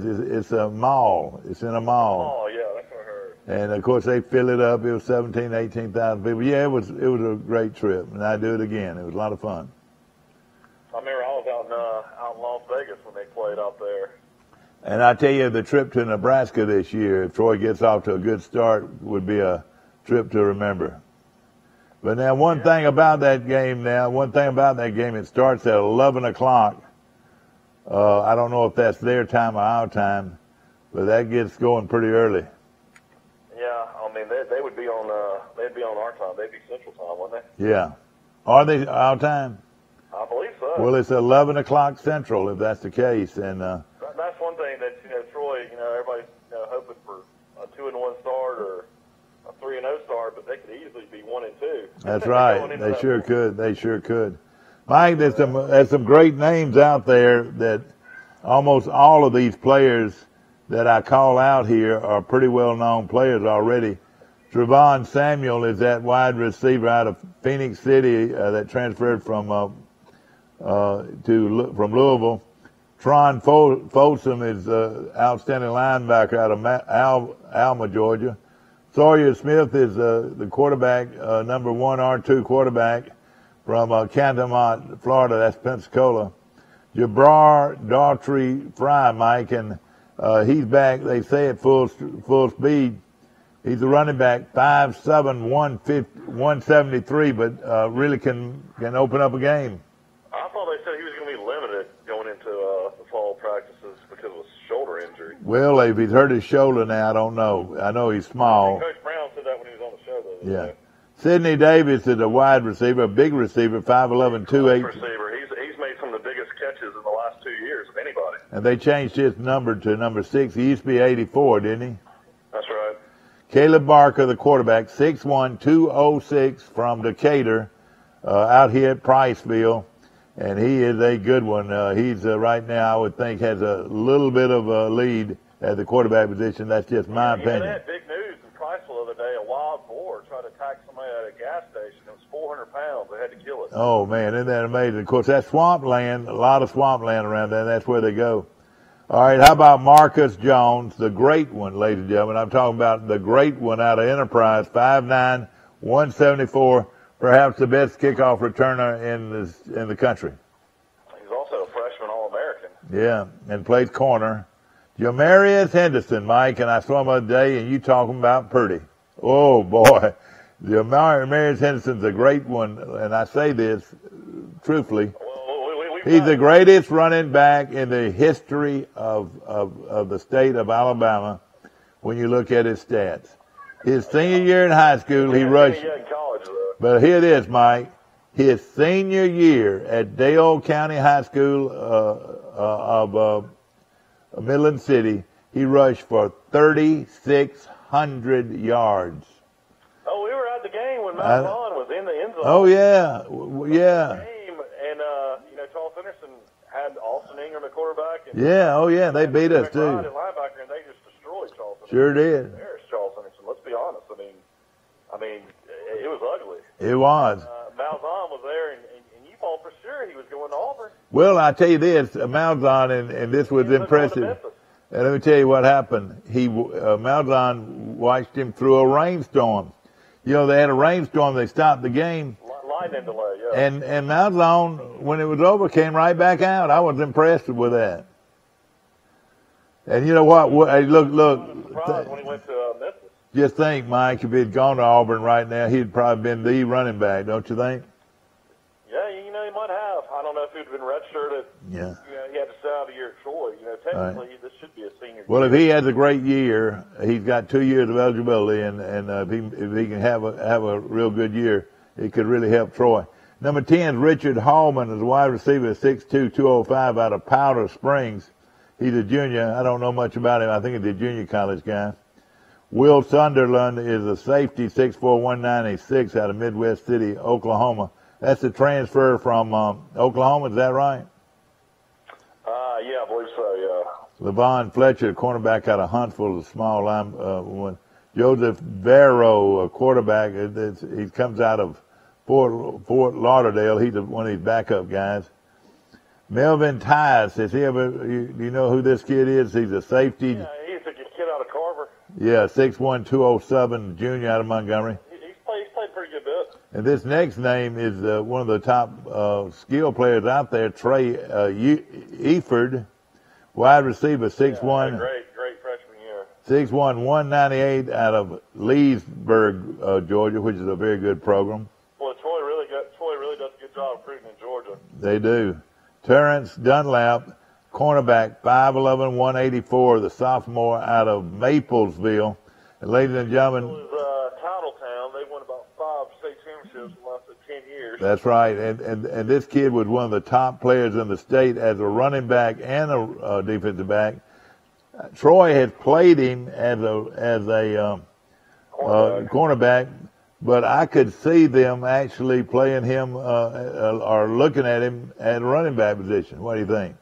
It's a mall. It's in a mall. Oh yeah, that's what I heard. And of course they fill it up. It was 17,000, 18,000 people. Yeah, it was a great trip, and I'd do it again. It was a lot of fun. I remember I was out in Las Vegas when they played out there. And I tell you, the trip to Nebraska this year, if Troy gets off to a good start, would be a trip to remember. But now, one thing about that game, it starts at 11 o'clock. I don't know if that's their time or our time, but that gets going pretty early. Yeah, I mean, they would be on, they'd be on our time. They'd be Central Time, wouldn't they? Yeah. Are they our time? I believe so. Well, it's 11 o'clock Central, if that's the case. And that's one thing that, Troy, everybody's hoping for a 2-1 start or a 3-0 start, but they could easily be 1-2. That's right. They sure could. They sure could. Mike, there's some great names out there that almost all of these players that I call out here are pretty well-known players already. Trevon Samuel is that wide receiver out of Phoenix City that transferred from Louisville. Tron Folsom is outstanding linebacker out of Alma, Georgia. Sawyer Smith is the quarterback, number 1 R2 quarterback from Cantermont, Florida. That's Pensacola. Jabbar Daughtry Fry, Mike, and he's back, they say, at full speed. He's a running back, 5'7", 173, but really can open up a game. I thought they said he was going to be limited going into the fall practices because of a shoulder injury. Well, if he's hurt his shoulder now, I don't know. I know he's small. Coach Brown said that when he was on the show, though. Yeah. Sidney Davis is a wide receiver, a big receiver, 5'11", 280. Receiver. He's made some of the biggest catches in the last 2 years of anybody. And they changed his number to number 6. He used to be 84, didn't he? That's right. Caleb Barker, the quarterback, 6'1", 206 from Decatur, out here at Priceville. And he is a good one. He's right now, I would think, has a little bit of a lead at the quarterback position. That's just my opinion. They had big news in Priceville the other day. A wild boar tried to attack somebody at a gas station. It was 400 pounds. They had to kill it. Oh, man, isn't that amazing? Of course, that's swampland, a lot of swampland around there. That's where they go. All right, how about Marcus Jones, the great one, ladies and gentlemen? I'm talking about the great one out of Enterprise, 5'9", 174, perhaps the best kickoff returner in the country. He's also a freshman All-American. Yeah, and played corner. Jamarius Henderson, Mike, and I saw him the other day, and you talking about Purdy. Oh, boy. Jamarius Henderson's a great one, and I say this truthfully. He's the greatest running back in the history of the state of Alabama when you look at his stats. His senior year in high school, he rushed. But here it is, Mike. His senior year at Dale County High School of Midland City, he rushed for 3,600 yards. Oh, we were at the game when Matt Vaughn was in the end zone. Oh, yeah. Yeah. And, Charles Henderson had Austin Ingram at quarterback. And they beat us, too. Linebacker, and they just destroyed Charles Henderson. Sure did. There's Charles Henderson. Let's be honest. I mean, it was ugly. It was. Malzahn was there, and you thought for sure he was going to Auburn. Well, I tell you this, Malzahn, and this was impressive. And let me tell you what happened. Malzahn watched him through a rainstorm. They had a rainstorm. They stopped the game. Lightning delay, yeah. And Malzahn, when it was over, came right back out. I was impressed with that. And you know what? Hey, look. Surprised when he went to Memphis. Just think, Mike, if he'd gone to Auburn right now, he'd probably been the running back, don't you think? Yeah, he might have. I don't know if he'd been redshirted. Yeah. He had to sit out a year at Troy. Technically, this should be a senior. Well, if he has a great year, he's got 2 years of eligibility, and if he can have a real good year, it could really help Troy. Number 10 is Richard Hallman, is a wide receiver, 6'2", 205 out of Powder Springs. He's a junior. I don't know much about him. I think he's a junior college guy. Will Sunderland is a safety, 6'4", 196 out of Midwest City, Oklahoma. That's a transfer from Oklahoma. Is that right? Yeah, I believe so. Yeah. Levon Fletcher, cornerback out of Huntsville, a small line one. Joseph Barrow, a quarterback. He comes out of Fort Lauderdale. He's one of these backup guys. Melvin Tice, do you know who this kid is? He's a safety. Yeah, he's a kid out of Carver. Yeah, 6'1", 207, junior out of Montgomery. He's played pretty good bit. And this next name is one of the top skill players out there, Trey Eford, wide receiver, 6'1". Great freshman year. 6'1", 198 out of Leesburg, Georgia, which is a very good program. Boy, Troy really does a good job recruiting in Georgia. They do. Terrence Dunlap, cornerback, 5'11", 184, the sophomore out of Maplesville. And ladies and gentlemen, it was Titletown. They won about 5 state championships in the last 10 years. That's right. And this kid was one of the top players in the state as a running back and a defensive back. Troy has played him as a cornerback, but I could see them actually playing him or looking at him at a running back position. What do you think?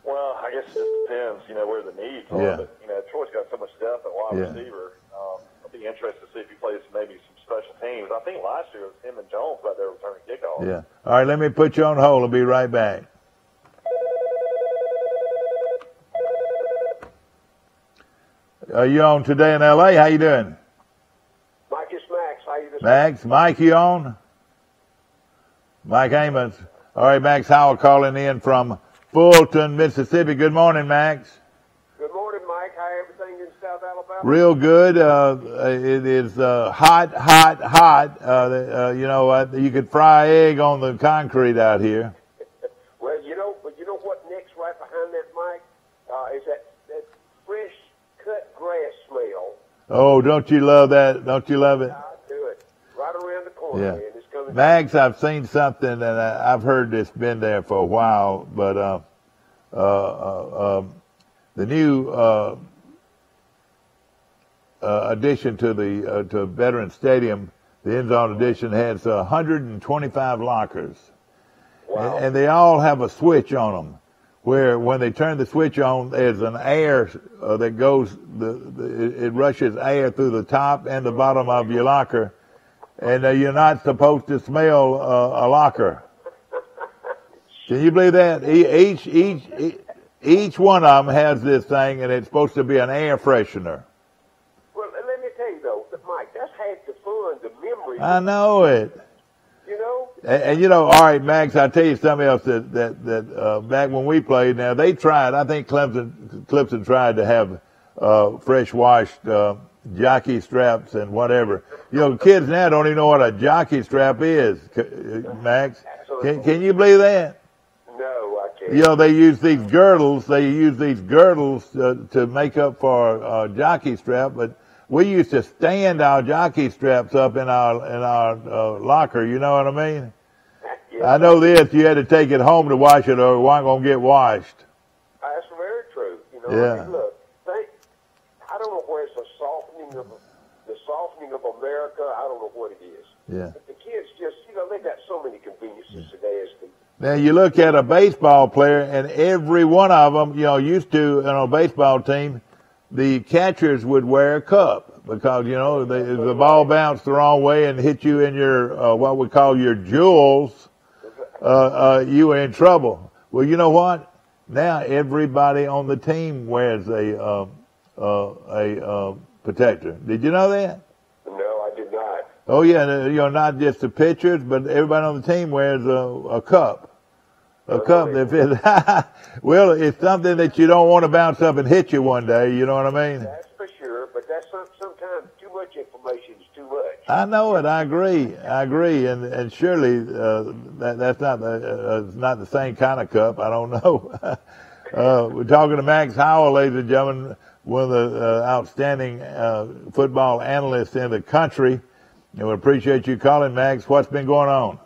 Well, I guess it just depends, where the needs are. Yeah. But, Troy's got so much depth at wide receiver. I'll be interested to see if he plays maybe some special teams. I think last year it was him and Jones out there returning kickoff. Yeah. All right, let me put you on hold. I'll be right back. Are you on Today in L.A.? How you doing? Mike, it's Max. How you doing? Max, Mike, you on? Mike Amos. All right, Max Howell calling in from Fulton, Mississippi. Good morning, Max. Good morning, Mike. How everything in South Alabama? Real good. It is hot. You could fry egg on the concrete out here. Well, but you know what next right behind that, Mike? Is that fresh cut grass smell. Oh, don't you love that? Don't you love it? I do it. Right around the corner, Yeah. man. It's coming. Max, I've seen something, and I've heard it's been there for a while, but the new addition to the to Veterans Stadium, the end zone addition, has 125 lockers, Wow. and they all have a switch on them, where when they turn the switch on, there's an air that goes, it rushes air through the top and the bottom of your locker, and you're not supposed to smell a locker. Can you believe that? Each one of them has this thing, and it's supposed to be an air freshener. Well, let me tell you though, Mike, that's half the fun, the memory I know it. You know? And you know, all right, Max, I'll tell you something else that back when we played, now they tried, I think Clemson tried to have, fresh washed, jockey straps and whatever. You know, kids now don't even know what a jockey strap is, Max. Can you believe that? No, I can't. You know, they use these girdles to make up for a jockey strap, but we used to stand our jockey straps up in our locker, you know what I mean? Yeah. I know this, you had to take it home to wash it or it wasn't going to get washed. That's very true. You know, Yeah. I mean, look, I don't know where it's the softening of America. I don't know what it is. Yeah. But the kids just, you know, they got so many conveniences today. Now you look at a baseball player and every one of them, you know, used to, on a baseball team, the catchers would wear a cup because, you know, if the ball bounced the wrong way and hit you in your, what we call your jewels, you were in trouble. Well, you know what? Now everybody on the team wears a protector. Did you know that? No, I did not. Oh yeah, you know, not just the pitchers, but everybody on the team wears a cup. A cup that fits. Well, it's something that you don't want to bounce up and hit you one day. You know what I mean? That's for sure. But that's sometimes too much information is too much. I know it. I agree. And surely that's not the same kind of cup. I don't know. We're talking to Max Howell, ladies and gentlemen, one of the outstanding football analysts in the country. And we appreciate you calling, Max. What's been going on?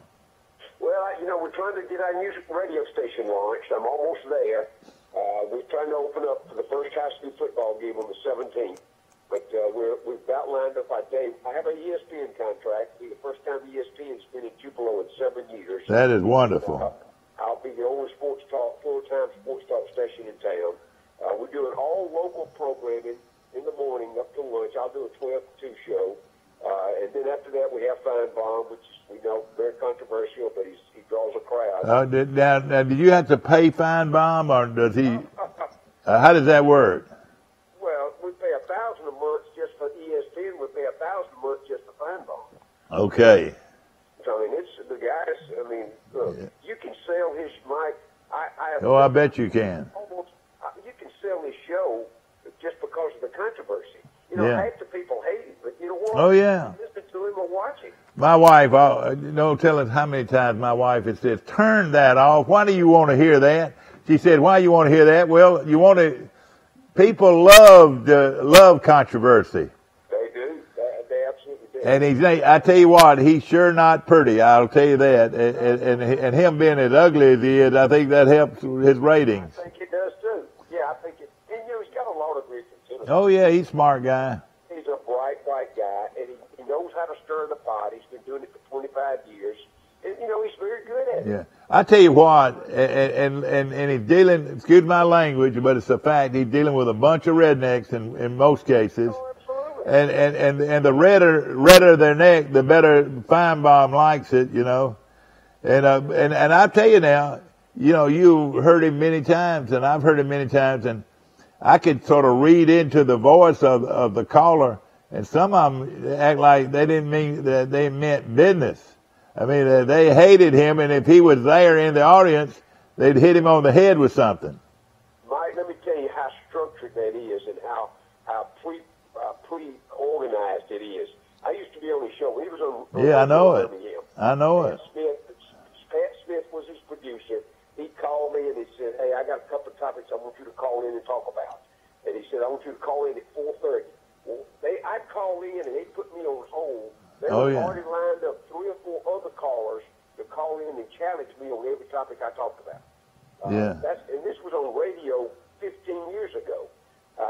Well, you know, we're trying to get our new radio station launched. I'm almost there. We're trying to open up for the first high school football game on the 17th. But we've about lined up our day. I have a ESPN contract. It'll be the first time ESPN's been in Tupelo in 7 years. That is wonderful. I'll be the only full-time sports talk station in town. We're doing all local programming in the morning up to lunch. I'll do a 12 to 2 show. And then after that, we have Feinbaum, which is, we know, very controversial, but he draws a crowd. Now, did you have to pay Feinbaum, or does he? How does that work? Well, we pay $1,000 a month just for ESPN. We pay $1,000 a month just for Feinbaum. Okay. So I mean, it's the guys. I mean, look, you can sell his mic. I bet you can. Almost, you can sell his show just because of the controversy. You know, half the people hate him, but you know what? Oh yeah. Listen to him or watch him. My wife, no telling how many times my wife has said, "Turn that off. Why do you want to hear that?" She said, "Why you want to hear that?" Well, you want to. People love controversy. They do. They absolutely do. And I tell you what, he's sure not pretty. I'll tell you that. And him being as ugly as he is, I think that helps his ratings. I think it does too. Yeah, I think it. And you know, he's got a lot of reasons. Oh yeah, he's a smart guy. He's a bright guy, and he knows how to stir the pot. He's been doing it for 25 years. And, you know, he's very good at it. Yeah. I tell you what, and he's dealing, excuse my language, but it's a fact, he's dealing with a bunch of rednecks in most cases. Oh, absolutely. And the redder their neck, the better Feinbaum likes it, you know. And I tell you now, you know, you heard him many times, and I've heard him many times, and I could sort of read into the voice of the caller, and some of them act like they didn't mean that they meant business. I mean, they hated him, and if he was there in the audience, they'd hit him on the head with something. Mike, let me tell you how structured that is and how pre-organized it is. I used to be on his show. He was on. Yeah, I know it. I know it. Pat Smith was his producer. He called me and he said, "Hey, I got a couple of topics I want you to call in and talk about." And he said, "I want you to call in at 4:30." Well, I'd call in and they put me on hold. They already lined up 3 or 4 other callers to call in and challenge me on every topic I talked about. And this was on radio 15 years ago.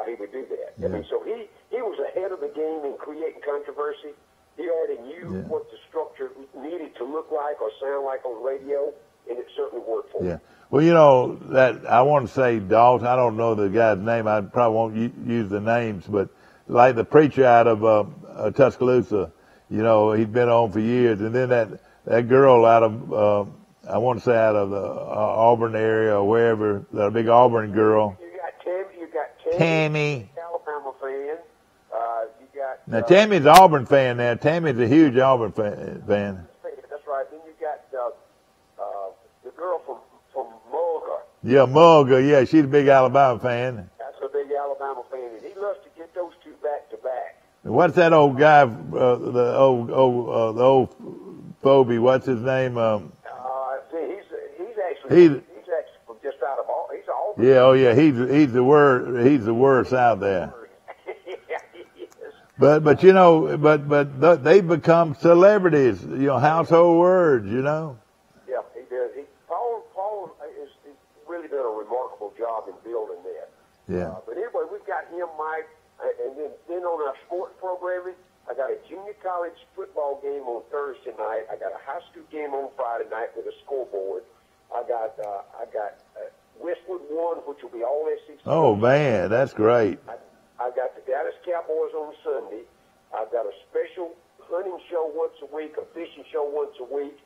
He would do that. Yeah. I mean, so he was ahead of the game in creating controversy. He already knew what the structure needed to look like or sound like on radio, and it certainly worked for him. Yeah. Well, you know, that I want to say Dalton, I don't know the guy's name. I probably won't use the names, but like the preacher out of Tuscaloosa, you know, he'd been on for years. And then that girl out of, I want to say out of the Auburn area or wherever, that big Auburn girl. You got Tammy, Tammy. Alabama fan. You got Now, Tammy's an Auburn fan now. Tammy's a huge Auburn fan. That's right. Then you got the girl from Mulga. Yeah, Mulga. Yeah, she's a big Alabama fan. That's a big Alabama fan, and he loves to get those two back to back. What's that old guy? The old Phoebe. What's his name? See, he's actually from just out of he's Auburn. Yeah, oh yeah, he's the worst out there. Yeah, he is. But you know, they've become celebrities. You know, household words. You know. Yeah, he does. Paul has really done a remarkable job in building that. Yeah. But anyway, we've got him, Mike, and then on our sports programming, I got a junior college football game on Thursday night. I got a high school game on Friday night with a scoreboard. I got Westwood 1, which will be all SEC. Oh man, that's great. I got the Dallas Cowboys on Sunday. I've got a special hunting show once a week, a fishing show once a week,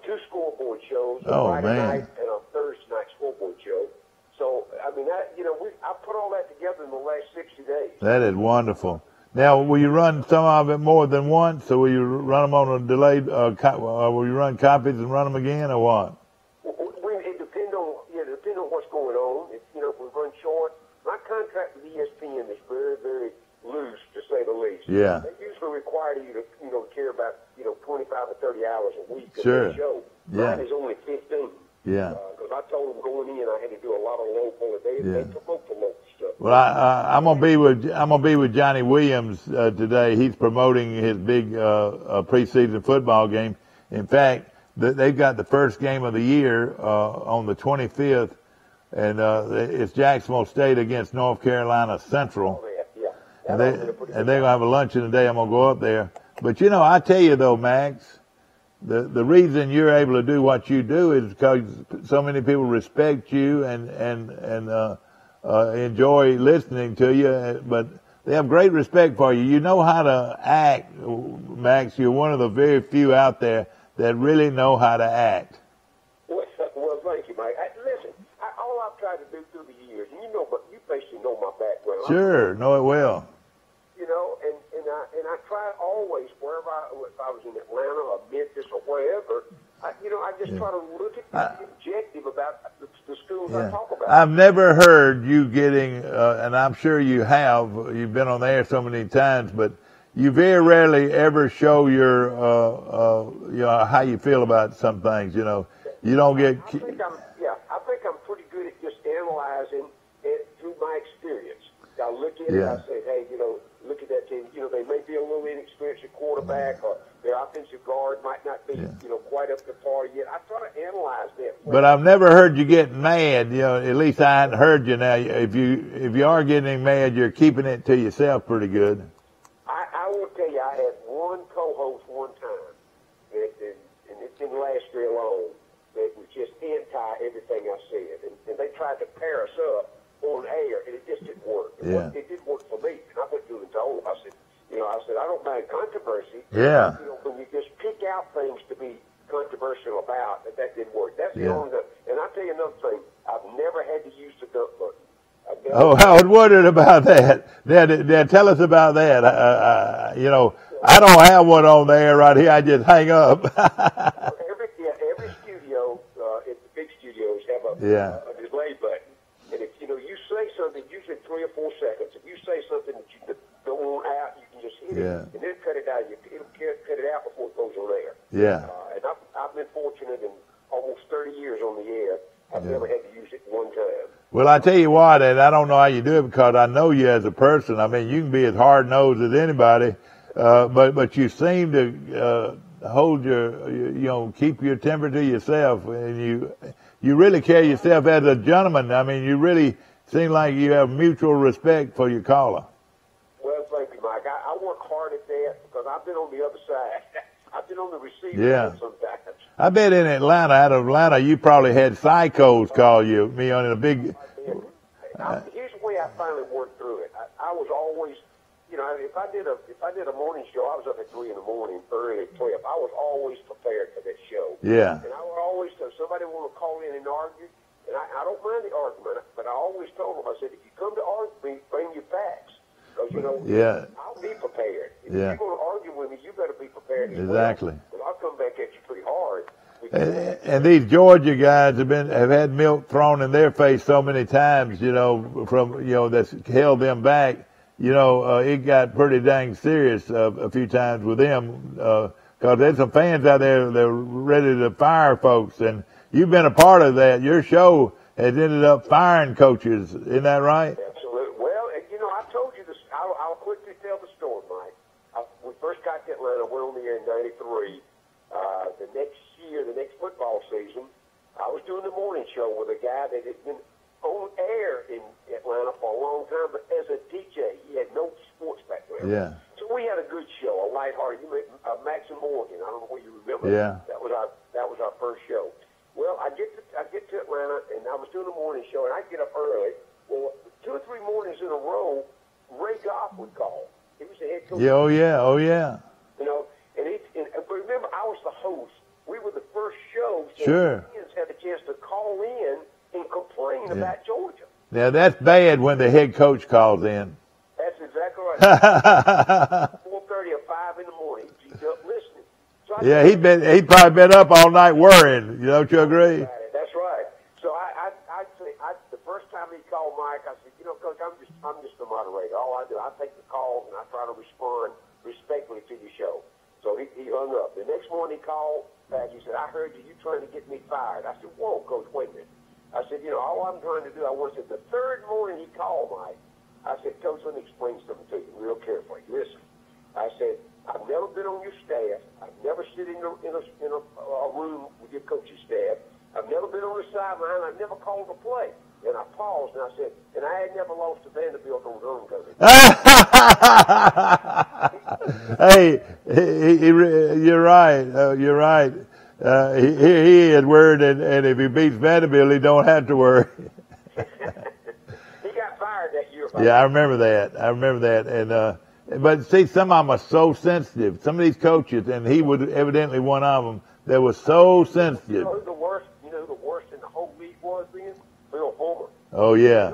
2 scoreboard shows, a Friday night and a Thursday night scoreboard show. So, I mean, I put all that together in the last 60 days. That is wonderful. Now, will you run some of it more than once, or will you run them on a delayed, will you run copies and run them again, or what? It depends on what's going on. If we run short, my contract with ESPN is very, very loose, to say the least. Yeah. They usually require you to, carry about, 25 or 30 hours a week of Sure. the show. Yeah. Mine is only 15. Yeah. Because I told them going in, I had to do a lot of local. They promote the local stuff. Well, I'm gonna be with Johnny Williams today. He's promoting his big preseason football game. In fact, they've got the first game of the year on the 25th, and it's Jacksonville State against North Carolina Central. Yeah. And they're gonna have a luncheon today. I'm gonna go up there. But I tell you though, Max, the reason you're able to do what you do is because so many people respect you and enjoy listening to you. But they have great respect for you. You know how to act, Max. You're one of the very few out there that really know how to act. Well, thank you, Mike. Listen, all I've tried to do through the years, and but you basically know my background. Sure, know it well. And I try always, wherever if I was in Atlanta or Memphis or wherever, I just try to look at the objective about the schools I talk about. I've never heard you getting, and I'm sure you have, you've been on the air so many times, but you very rarely ever show your, how you feel about some things, You don't get. I think I'm pretty good at just analyzing it through my experience. I look at it, I say, hey, look at that team. They may be a little inexperienced at quarterback, or their offensive guard might not be, quite up to par yet. I try to analyze that. But I've never heard you get mad. At least I hadn't heard you. Now, if you are getting mad, you're keeping it to yourself pretty good. I will tell you, I had one co-host one time, and it didn't last very long. That was just anti everything I said, and they tried to pair us up on air, and it just didn't work. It didn't work for me. And I went to him and told him, I said, I don't mind controversy. Yeah. When you just pick out things to be controversial about, that didn't work. That's the only thing. And I'll tell you another thing. I've never had to use the dump button. I was wondering about that. Now, tell us about that. I don't have one on there right here. I just hang up. Every studio, at the big studios, have a delay button. And if you say something, usually 3 or 4 seconds. If you say something that you don't want out, you can just hit it and then cut it out. It'll cut it out before it goes on air. Yeah. And I've been fortunate in almost 30 years on the air. I've never had to use it one time. Well, I tell you what, and I don't know how you do it because I know you as a person. I mean, you can be as hard nosed as anybody, but you seem to hold keep your temper to yourself, and you really carry yourself as a gentleman. I mean, you really seem like you have mutual respect for your caller. Well, thank you, Mike. I work hard at that because I've been on the other side. I've been on the receiving end sometimes. I bet in out of Atlanta, you probably had psychos call me on a big. Here's the way I finally worked through it. I was always, if I did a morning show, I was up at 3 in the morning, early at 12. I was always prepared for that show. Yeah. And I would always tell somebody want to call in and argue, and I don't mind the argument, but I always told them, I said, if you come to argue, bring your facts, because I'll be prepared. If you're going to argue with me, you better be prepared. Exactly. Well, I'll come back at you pretty hard. And these Georgia guys have had milk thrown in their face so many times, that's held them back. It got pretty dang serious a few times with them, because there's some fans out there that are ready to fire folks, and you've been a part of that. Your show has ended up firing coaches, isn't that right? Absolutely. Well, I told you this. I'll quickly tell the story, Mike. We first got to Atlanta. We're on the air in '93. The next football season, I was doing the morning show with a guy that had been on air in Atlanta for a long time, but as a DJ, he had no sports background. Yeah. So we had a good show, a lighthearted. Max and Morgan. I don't know what you remember. Yeah. That was our first show. Well, I get to Atlanta, and I was doing the morning show, and I get up early. Well, 2 or 3 mornings in a row, Ray Goff would call. He was the head coach. Yeah. Oh yeah. But remember, I was the host. We were the first show. So sure. Fans had a chance to call in and complain about Georgia. Now that's bad when the head coach calls in. That's exactly right. 4:30 or 5 in the morning, he's up listening. So he'd probably been up all night worrying. Don't you agree? That's right. So the first time he called Mike, I said, Coach, I'm just the moderator. All I do, I take the calls and I try to respond respectfully to your show. So he hung up. The next morning he called back. He said, I heard you trying to get me fired. I said, whoa, Coach, wait a minute. I said, all I'm trying to do, the third morning he called Mike, I said, Coach, let me explain something to you real carefully. Listen, I said, I've never been on your staff. I've never sit in a room with your coaching staff. I've never been on the sideline. I've never called a play. And I paused and I said, and I had never lost to Vanderbilt on homecoming. Hey, you're right. You're right. He had worried, and if he beats Vanderbilt, he don't have to worry. He got fired that year. Yeah, I remember that. And but see, some of them are so sensitive. Some of these coaches, and he was evidently one of them, that was so sensitive. You know who the worst in the whole league was then? Bill Fulmer. Oh yeah.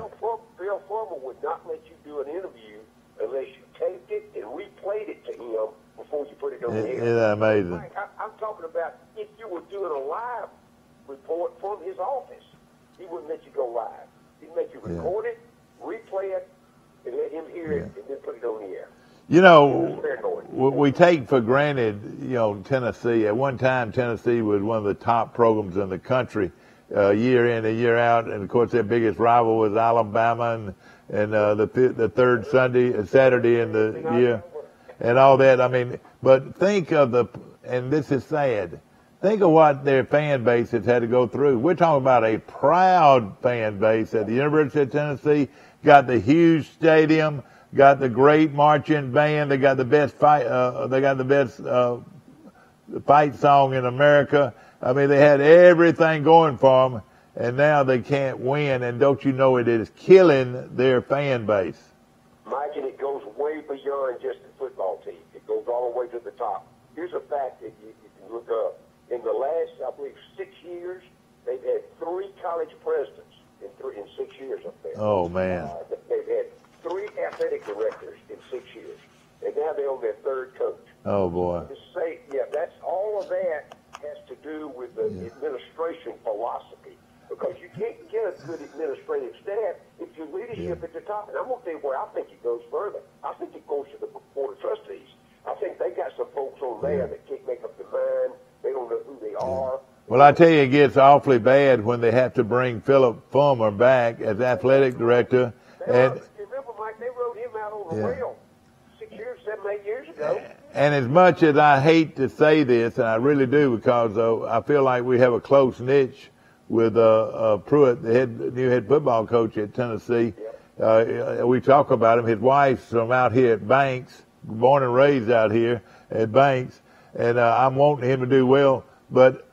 Bill Fulmer would not let you do an interview unless you taped it and replayed it to him before you put it on the air. Isn't that amazing? Mike, I'm talking about if you were doing a live report from his office, he wouldn't let you go live. He'd make you record it, replay it, and let him hear it, and then put it on the air. We take for granted, Tennessee. At one time, Tennessee was one of the top programs in the country, year in and year out. And of course, their biggest rival was Alabama, and the third Saturday in the year, and all that. I mean, but think of and this is sad. Think of what their fan base has had to go through. We're talking about a proud fan base at the University of Tennessee. Got the huge stadium. Got the great marching band. They got the best fight. They got the best fight song in America. I mean, they had everything going for them, and now they can't win. And don't you know it is killing their fan base? Mike, and it goes way beyond just the football team. It goes all the way to the top. Here's a fact that you can look up. In the last, I believe, 6 years, they've had 3 college presidents in 6 years up there. Oh man! They've had 3 athletic directors in 6 years, and now they're on their 3rd coach. Oh boy! That's all of that has to do with the administration philosophy, because you can't get a good administrative staff if your leadership at the top. And I'm going to tell you where I think it goes further. I think it goes to the board of trustees. I think they got some folks on there that can't make up their mind. They don't know who they are. Well, I tell you, it gets awfully bad when they have to bring Philip Fulmer back as athletic director. And remember, Mike, they wrote him out on the rail 6 years, 7, 8 years ago. And as much as I hate to say this, and I really do, because I feel like we have a close niche with Pruitt, the new head football coach at Tennessee. We talk about him. His wife's from out here at Banks, born and raised out here at Banks, and I'm wanting him to do well. But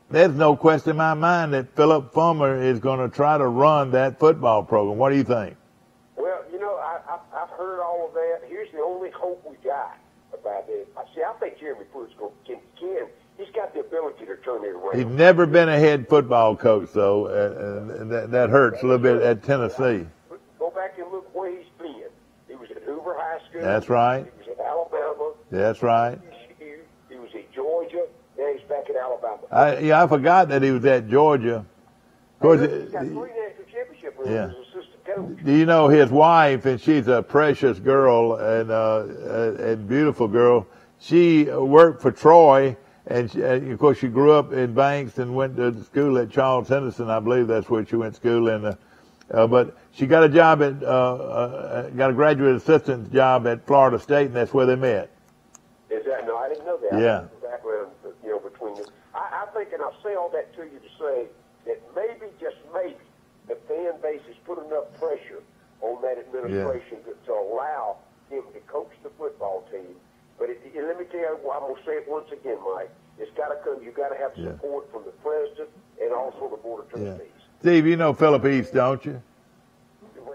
there's no question in my mind that Philip Fulmer is going to try to run that football program. What do you think? Well, I've heard all of that. Here's the only hope we got about it. I think Jeremy Pruitt's can. He's got the ability to turn it around. He's never been a head football coach, though, and that hurts a little bit at Tennessee. Go back and look where he's been. He was at Hoover High School. That's right. He was at Alabama. That's right. He was at Georgia. Now he's back in Alabama. I forgot that he was at Georgia. Of course, He's got 3 national championship rings yeah. as assistant coach. Do you know his wife, and she's a precious girl and beautiful girl. She worked for Troy, and of course she grew up in Banks and went to school at Charles Henderson. I believe that's where she went to school. And but she got a job at got a graduate assistant job at Florida State, and that's where they met. Is that no? I didn't know that. Yeah. The background, between them. I think, and I'll say all that to you to say that maybe, just maybe, the fan base has put enough pressure on that administration to allow him to coach the football team. But let me tell you, I'm going to say it once again, Mike. It's got to come. You got to have support from the president and also the board of trustees. Steve, you know Philip East, don't you?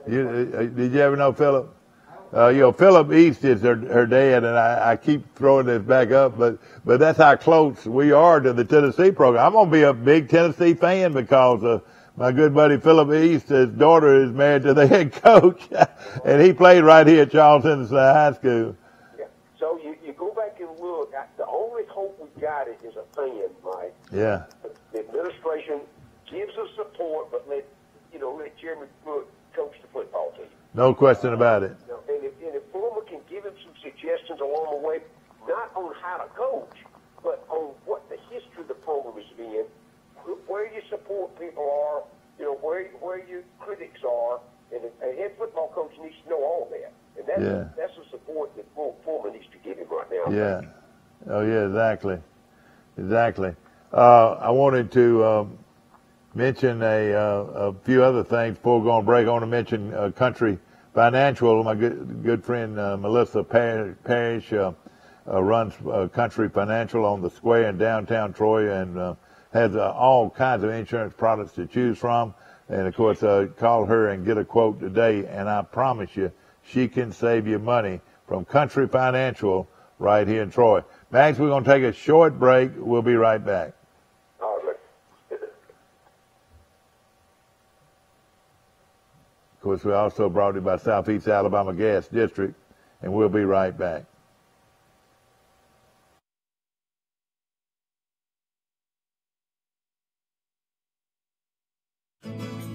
Did you ever know Philip? Philip East is her dad, and I keep throwing this back up, but that's how close we are to the Tennessee program. I'm going to be a big Tennessee fan because my good buddy Philip East, his daughter is married to the head coach, and he played right here at Charles Henderson High School. Yeah. So you go back and look. The only hope we got is a fan, Mike. Yeah. The administration gives us support, but let Jeremy Pruitt coach the football team. No question about it. And if Fulmer can give him some suggestions along the way, not on how to coach, but on what the history of the program has been, where your support people are, where your critics are, and a head football coach needs to know all that. And that's the support that Fulmer needs to give him right now. Yeah. Oh, yeah, exactly. I wanted to mention a few other things before going to break. I want to mention Country Financial. My good friend Melissa Parrish runs Country Financial on the square in downtown Troy and has all kinds of insurance products to choose from. And, of course, call her and get a quote today, and I promise you she can save you money from Country Financial right here in Troy. Max, we're going to take a short break. We'll be right back. All right. Of course, we're also brought to you by Southeast Alabama Gas District, and we'll be right back.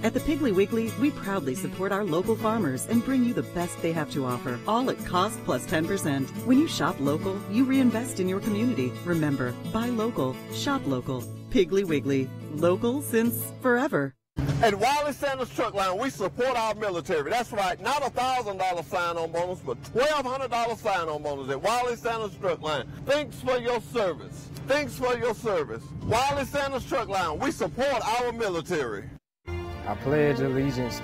At the Piggly Wiggly, we proudly support our local farmers and bring you the best they have to offer, all at cost plus 10%. When you shop local, you reinvest in your community. Remember, buy local, shop local. Piggly Wiggly, local since forever. At Wiley Sanders Truck Line, we support our military. That's right, not $1,000 sign-on bonus, but $1,200 sign-on bonus at Wiley Sanders Truck Line. Thanks for your service. Thanks for your service. Wiley Sanders Truck Line, we support our military. I pledge allegiance